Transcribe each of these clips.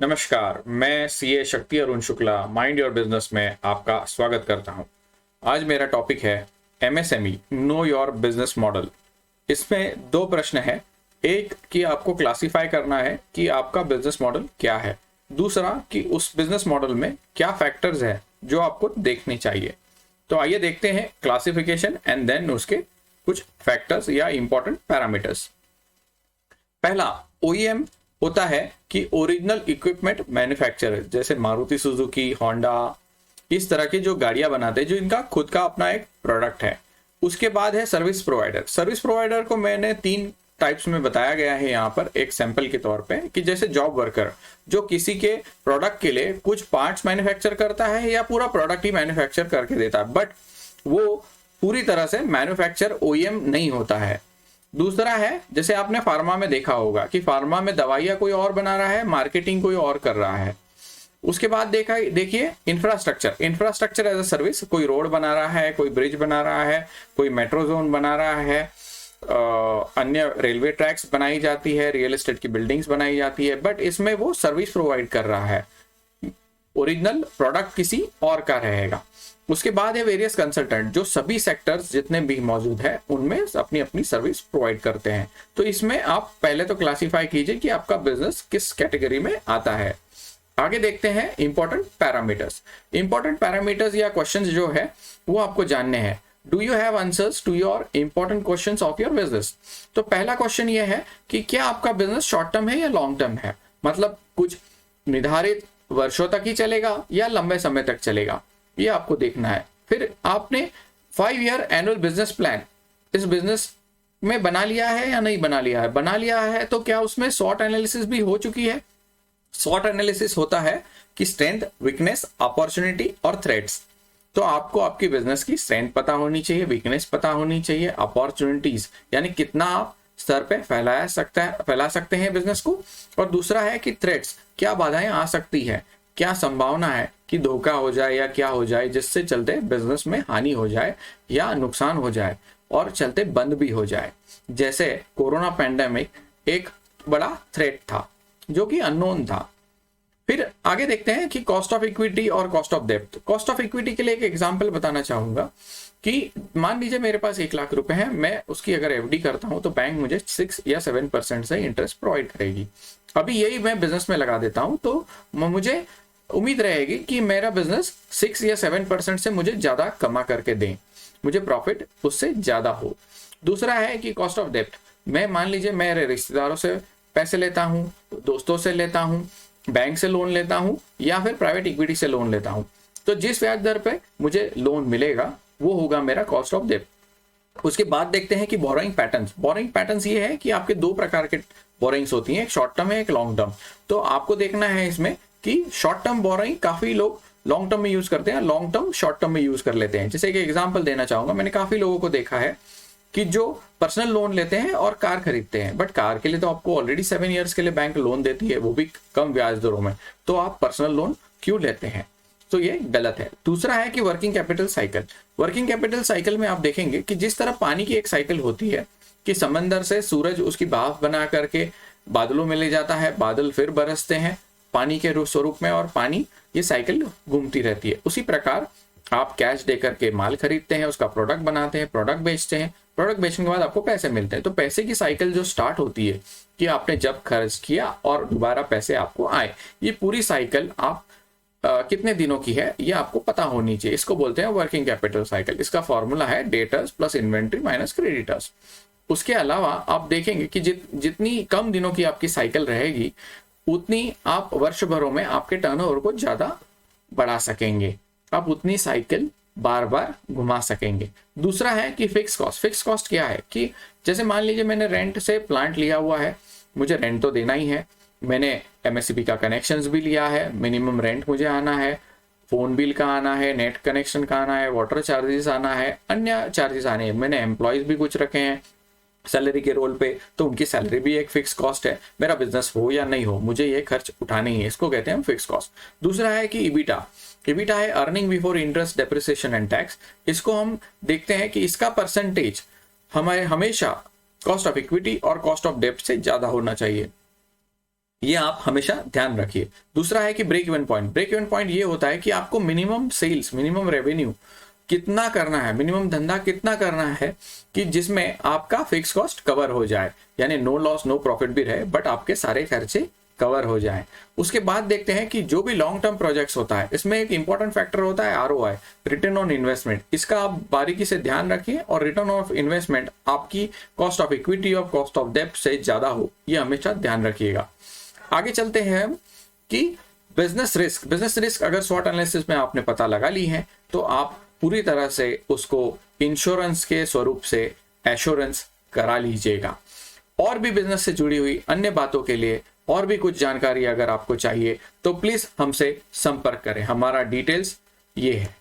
नमस्कार, मैं सीए शक्ति Arun Shukla mind your business में आपका स्वागत करता हूं। आज मेरा टॉपिक है MSME know your business model. इसमें दो प्रश्न हैं। एक कि आपको क्लासिफाई करना है कि आपका बिजनेस मॉडल क्या है, दूसरा कि उस बिजनेस मॉडल में क्या फैक्टर्स है जो आपको देखने चाहिए। तो आइए देखते हैं क्लासिफिकेशन एंड देन उसके कुछ फैक्टर्स या इंपॉर्टेंट पैरामीटर्स। पहला, ओईएम होता है कि ओरिजिनल इक्विपमेंट मैन्युफैक्चरर, जैसे मारुति सुजुकी, होंडा, इस तरह की जो गाड़ियां बनाते हैं जो इनका खुद का अपना एक प्रोडक्ट है। उसके बाद है सर्विस प्रोवाइडर। सर्विस प्रोवाइडर को मैंने 3 टाइप्स में बताया गया है यहाँ पर एक सैंपल के तौर पे, कि जैसे जॉब वर्कर जो किसी के प्रोडक्ट के लिए कुछ पार्ट्स मैन्युफैक्चर करता है या पूरा प्रोडक्ट ही मैन्युफैक्चर करके देता है, बट वो पूरी तरह से मैन्युफैक्चर ओईएम नहीं होता है। दूसरा है, जैसे आपने फार्मा में देखा होगा कि फार्मा में दवाइयां कोई और बना रहा है, मार्केटिंग कोई और कर रहा है। उसके बाद देखिए इंफ्रास्ट्रक्चर एज अ सर्विस, कोई रोड बना रहा है, कोई ब्रिज बना रहा है, कोई मेट्रो जोन बना रहा है, अन्य रेलवे ट्रैक्स बनाई जाती है, रियल एस्टेट की बिल्डिंग्स बनाई जाती है, बट इसमें वो सर्विस प्रोवाइड कर रहा है, ओरिजिनल प्रोडक्ट किसी और का रहेगा। उसके बाद है वेरियस कंसल्टेंट, जो सभी सेक्टर्स जितने भी मौजूद है उनमें अपनी अपनी सर्विस प्रोवाइड करते हैं। तो इसमें आप पहले तो क्लासिफाई कीजिए कि आपका बिजनेस किस कैटेगरी में आता है। आगे देखते हैं इंपॉर्टेंट पैरामीटर्स। इंपॉर्टेंट पैरामीटर्स या क्वेश्चंस जो है वो आपको जानने हैं। Do you have answers to your important questions of your business? तो पहला क्वेश्चन ये है कि क्या आपका बिजनेस शॉर्ट टर्म है या लॉन्ग टर्म है, मतलब कुछ निर्धारित वर्षों तक ही चलेगा या लंबे समय तक चलेगा, ये आपको देखना है। फिर आपने 5 ईयर एनुअल बिजनेस प्लान इस बिजनेस में बना लिया है या नहीं बना लिया है। बना लिया है तो क्या उसमें SWOT एनालिसिस भी हो चुकी है? SWOT एनालिसिस होता है कि स्ट्रेंथ, वीकनेस, अपॉर्चुनिटी और थ्रेट्स। तो आपको आपकी बिजनेस की स्ट्रेंथ पता होनी चाहिए, वीकनेस पता होनी चाहिए, अपॉर्चुनिटीज यानी कितना आप स्तर पे फैला सकते हैं बिजनेस को, और दूसरा है कि थ्रेट्स, क्या बाधाएं आ सकती है, क्या संभावना है कि धोखा हो जाए या क्या हो जाए जिससे चलते बिजनेस में हानि हो जाए या नुकसान हो जाए और चलते बंद भी हो जाए। जैसे कोरोना पैंडेमिक एक बड़ा थ्रेट था जो कि अननोन था। फिर आगे देखते हैं कि कॉस्ट ऑफ इक्विटी और कॉस्ट ऑफ डेब्ट। कॉस्ट ऑफ इक्विटी के लिए एक एग्जांपल बताना चाहूंगा कि मान लीजिए मेरे पास 1 लाख रुपए हैं, मैं उसकी अगर एफडी करता हूं तो बैंक मुझे 6 या 7% से इंटरेस्ट प्रोवाइड करेगी। अभी यही मैं बिजनेस में लगा देता हूं तो मुझे उम्मीद रहेगी कि मेरा बिजनेस 6 या 7% से मुझे ज्यादा कमा करके दें, मुझे प्रॉफिट उससे ज्यादा हो। दूसरा है कि कॉस्ट ऑफ डेब्ट। मैं मान लीजिए मेरे रिश्तेदारों से पैसे लेता हूं, दोस्तों से लेता हूं, बैंक से लोन लेता हूं या फिर प्राइवेट इक्विटी से लोन लेता हूं, तो जिस ब्याज दर पे मुझे लोन मिलेगा वो होगा मेरा कॉस्ट ऑफ डेब्ट। उसके बाद देखते हैं कि बोरोइंग पैटर्न्स। बोरोइंग पैटर्न्स ये है कि आपके 2 प्रकार के बोरोइंग्स होती हैं, एक शॉर्ट टर्म है, एक लॉन्ग टर्म। तो आपको देखना है इसमें कि शॉर्ट टर्म बोरोइंग काफी लोग लॉन्ग टर्म में यूज करते हैं, लॉन्ग टर्म शॉर्ट टर्म में यूज कर लेते हैं। जैसे एक एग्जांपल देना चाहूंगा, मैंने काफी लोगों को देखा है कि जो पर्सनल लोन लेते हैं और कार खरीदते हैं, बट कार के लिए तो आपको ऑलरेडी 7 इयर्स के लिए बैंक लोन देती है, वो भी कम ब्याज दरों में, तो आप पर्सनल लोन क्यों लेते हैं? तो ये गलत है। दूसरा है कि working capital cycle. Working capital cycle में आप देखेंगे कि जिस तरह पानी की एक साइकिल होती है कि समंदर से सूरज उसकी भाप बना करके बादलों में ले जाता है, बादल फिर बरसते हैं पानी के स्वरूप में और पानी, ये साइकिल घूमती रहती है। उसी प्रकार आप कैश देकर के माल खरीदते हैं, उसका प्रोडक्ट बनाते हैं, प्रोडक्ट बेचते हैं, प्रोडक्ट बेचने के बाद आपको पैसे मिलते हैं। तो पैसे की साइकिल जो स्टार्ट होती है कि आपने जब खर्च किया और दोबारा पैसे आपको आए, ये पूरी साइकिल आप कितने दिनों की है ये आपको पता होनी चाहिए। इसको बोलते हैं वर्किंग कैपिटल साइकिल। इसका फॉर्मूला है debtors plus inventory minus creditors. उसके अलावा आप देखेंगे कि जितनी कम दिनों की आपकी साइकिल रहेगी उतनी आप वर्ष भरों में आपके टर्नओवर को ज्यादा बढ़ा सकेंगे, आप उतनी साइकिल बार बार घुमा सकेंगे। दूसरा है कि फिक्स कॉस्ट। फिक्स कॉस्ट क्या है कि जैसे मान लीजिए मैंने रेंट से प्लांट लिया हुआ है, मुझे रेंट तो देना ही है, मैंने एमएससीबी का कनेक्शंस भी लिया है, मिनिमम रेंट मुझे आना है, फोन बिल का आना है, नेट कनेक्शन का आना है, वाटर चार्जेस आना है, अन्य चार्जेस आने हैं, मैंने एम्प्लॉयज भी कुछ रखे हैं सैलरी के रोल पे, तो उनकी सैलरी भी एक फिक्स कॉस्ट है। मेरा बिजनेस हो या नहीं हो, मुझे ये खर्च उठाने ही है, इसको कहते हैं फिक्स कॉस्ट। दूसरा है कि ईबिटा। ईबिटा है earning before interest, depreciation and tax. इसको हम देखते हैं कि इसका परसेंटेज हमारे हमेशा कॉस्ट ऑफ इक्विटी और कॉस्ट ऑफ डेब्ट से ज्यादा होना चाहिए। ये आप हमेशा ध्यान रखिए। दूसरा है कि break even point. Break even point ये होता है कि आपको मिनिमम सेल्स, मिनिमम रेवेन्यू कितना करना है, मिनिमम धंधा कितना करना है कि जिसमें आपका फिक्स कॉस्ट कवर हो जाए, यानी नो लॉस नो प्रॉफिट भी रहे बट आपके सारे खर्चे कवर हो जाए। उसके बाद देखते हैं कि जो भी लॉन्ग टर्म प्रोजेक्ट्स होता है इसमें एक इंपॉर्टेंट फैक्टर होता है आरओआई, रिटर्न ऑन इन्वेस्टमेंट। इसका आप बारीकी से ध्यान रखिए और रिटर्न ऑफ इन्वेस्टमेंट आपकी कॉस्ट ऑफ इक्विटी और कॉस्ट ऑफ डेब्ट से ज्यादा हो, ये हमेशा ध्यान रखिएगा। आगे चलते हैं हम कि बिजनेस रिस्क। बिजनेस रिस्क अगर स्वॉट एनालिसिस में आपने पता लगा ली है तो आप पूरी तरह से उसको इंश्योरेंस के स्वरूप से एश्योरेंस करा लीजिएगा। और भी बिजनेस से जुड़ी हुई अन्य बातों के लिए और भी कुछ जानकारी अगर आपको चाहिए तो प्लीज हमसे संपर्क करें। हमारा डिटेल्स ये है।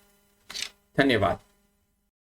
धन्यवाद।